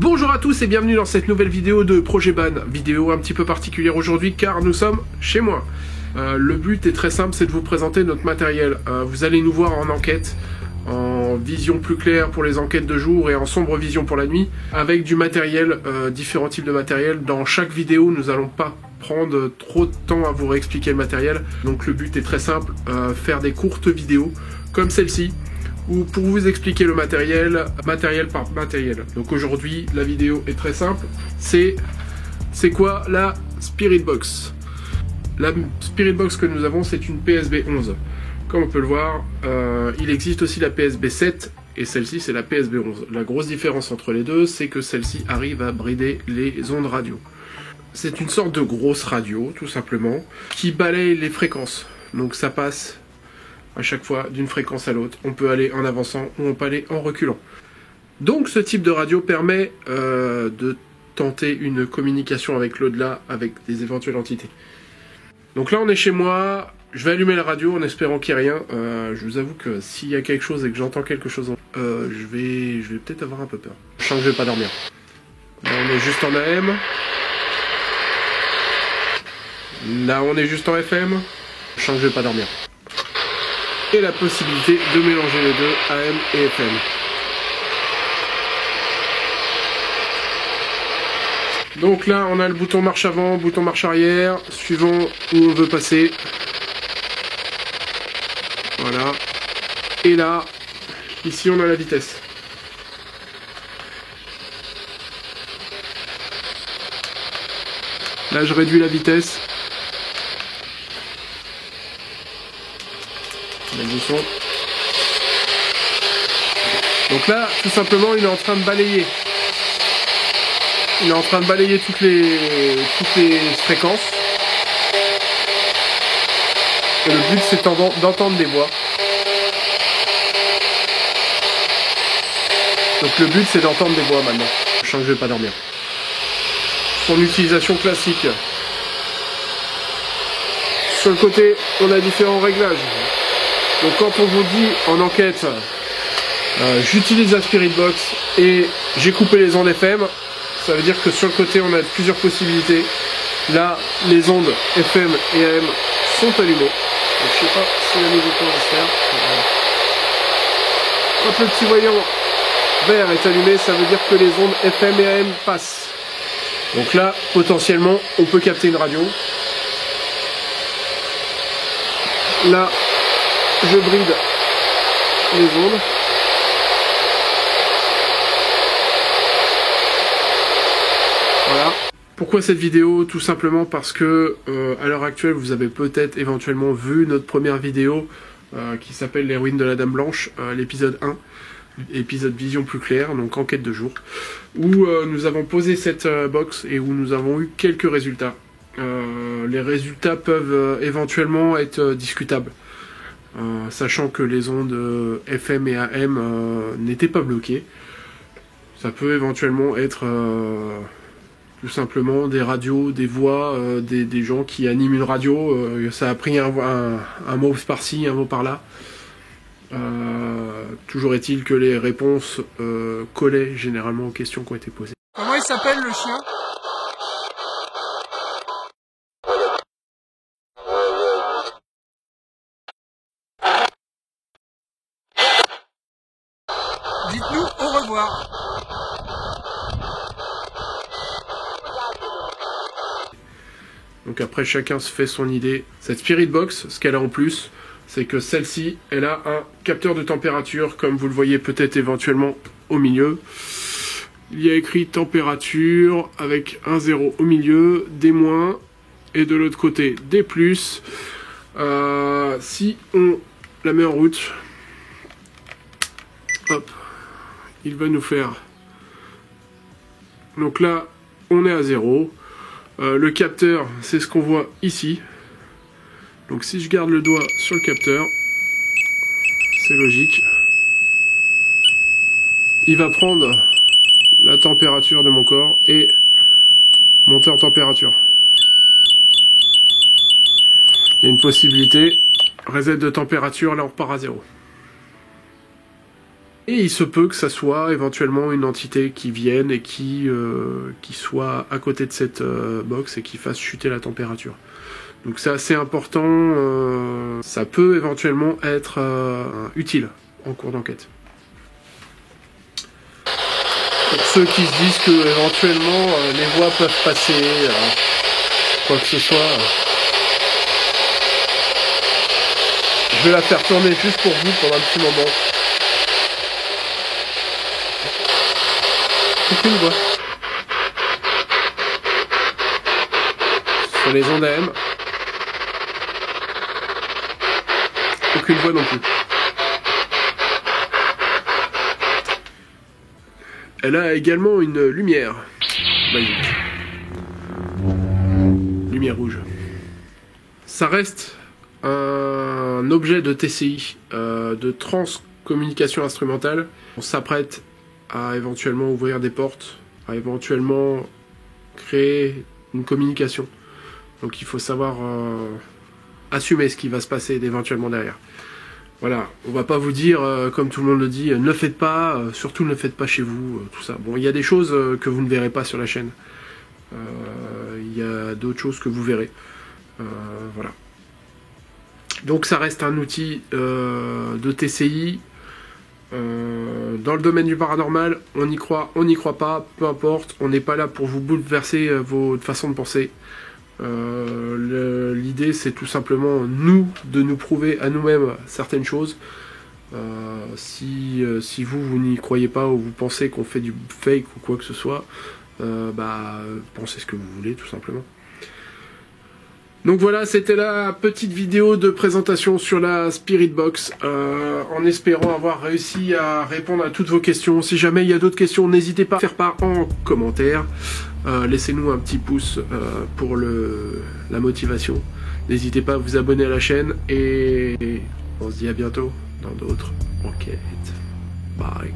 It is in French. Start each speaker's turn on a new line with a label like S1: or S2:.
S1: Bonjour à tous et bienvenue dans cette nouvelle vidéo de Projet Ban. Vidéo un petit peu particulière aujourd'hui car nous sommes chez moi. Le but est très simple, c'est de vous présenter notre matériel. Vous allez nous voir en enquête, en vision plus claire pour les enquêtes de jour et en sombre vision pour la nuit, avec du matériel, différents types de matériel. Dans chaque vidéo, nous n'allons pas prendre trop de temps à vous réexpliquer le matériel. Donc le but est très simple, faire des courtes vidéos comme celle-ci, ou pour vous expliquer le matériel, matériel par matériel. Donc aujourd'hui, la vidéo est très simple. C'est quoi la Spirit Box? La Spirit Box que nous avons, c'est une PSB 11. Comme on peut le voir, il existe aussi la PSB 7 et celle-ci c'est la PSB 11. La grosse différence entre les deux, c'est que celle-ci arrive à brider les ondes radio. C'est une sorte de grosse radio, tout simplement, qui balaye les fréquences. Donc ça passe à chaque fois d'une fréquence à l'autre. On peut aller en avançant ou on peut aller en reculant. Donc ce type de radio permet de tenter une communication avec l'au-delà, avec des éventuelles entités. Donc là on est chez moi, je vais allumer la radio en espérant qu'il n'y ait rien. Je vous avoue que s'il y a quelque chose et que j'entends quelque chose, je vais peut-être avoir un peu peur. Je sens que je vais pas dormir. Là on est juste en AM. Là on est juste en FM. Je sens que je vais pas dormir. Et la possibilité de mélanger les deux, AM et FM. Donc là, on a le bouton marche avant, bouton marche arrière, suivant où on veut passer. Voilà. Et là, ici, on a la vitesse. Là, je réduis la vitesse. Donc là, tout simplement, il est en train de balayer. Il est en train de balayer toutes les fréquences. Et le but, c'est d'entendre des voix. Donc le but, c'est d'entendre des voix maintenant. Je sens que je vais pas dormir. Son utilisation classique. Sur le côté, on a différents réglages. Donc quand on vous dit en enquête, j'utilise la Spirit Box et j'ai coupé les ondes FM, ça veut dire que sur le côté on a plusieurs possibilités. Là, les ondes FM et AM sont allumées. Donc, je sais pas si la musique va se faire. Quand le petit voyant vert est allumé, ça veut dire que les ondes FM et AM passent. Donc là, potentiellement, on peut capter une radio. Là, je bride les ondes. Voilà. Pourquoi cette vidéo? Tout simplement parce que à l'heure actuelle, vous avez peut-être éventuellement vu notre première vidéo qui s'appelle Les ruines de la Dame Blanche, l'épisode 1, épisode vision plus claire, donc enquête de jour, où nous avons posé cette box et où nous avons eu quelques résultats. Les résultats peuvent éventuellement être discutables. Sachant que les ondes FM et AM n'étaient pas bloquées. Ça peut éventuellement être tout simplement des radios, des voix, des gens qui animent une radio. Ça a pris un mot par-ci, un mot par-là. Toujours est-il que les réponses collaient généralement aux questions qui ont été posées.
S2: Comment il s'appelle le chien ? Dites-nous au revoir.
S1: Donc après, chacun se fait son idée. Cette Spirit Box, ce qu'elle a en plus, c'est que celle-ci, elle a un capteur de température, comme vous le voyez peut-être éventuellement au milieu. Il y a écrit température avec un 0 au milieu, des moins, et de l'autre côté des plus. Si on la met en route, hop, il va nous faire. Donc là, on est à 0. Le capteur, c'est ce qu'on voit ici. Donc si je garde le doigt sur le capteur, c'est logique. Il va prendre la température de mon corps et monter en température. Il y a une possibilité, reset de température, là on repart à 0. Et il se peut que ça soit éventuellement une entité qui vienne et qui soit à côté de cette box et qui fasse chuter la température. Donc c'est assez important, ça peut éventuellement être utile en cours d'enquête. Pour ceux qui se disent que éventuellement les voix peuvent passer, quoi que ce soit, je vais la faire tourner juste pour vous pendant un petit moment. Aucune voix. Sur les ondes AM. Aucune voix non plus. Elle a également une lumière magique. Lumière rouge. Ça reste un objet de TCI, de transcommunication instrumentale. On s'apprête à éventuellement ouvrir des portes, à éventuellement créer une communication. Donc il faut savoir assumer ce qui va se passer éventuellement derrière. Voilà, on va pas vous dire, comme tout le monde le dit, ne le faites pas, surtout ne le faites pas chez vous, tout ça. Bon, il y a des choses que vous ne verrez pas sur la chaîne. Il y a d'autres choses que vous verrez. Voilà. Donc ça reste un outil de TCI. Dans le domaine du paranormal, on y croit, on n'y croit pas, peu importe, on n'est pas là pour vous bouleverser votre façon de penser. L'idée c'est tout simplement de nous prouver à nous-mêmes certaines choses. Si vous n'y croyez pas ou vous pensez qu'on fait du fake ou quoi que ce soit, pensez ce que vous voulez tout simplement. Donc voilà, c'était la petite vidéo de présentation sur la Spirit Box, en espérant avoir réussi à répondre à toutes vos questions. Si jamais il y a d'autres questions, n'hésitez pas à faire part en commentaire. Laissez-nous un petit pouce pour la motivation. N'hésitez pas à vous abonner à la chaîne et on se dit à bientôt dans d'autres enquêtes. Bye.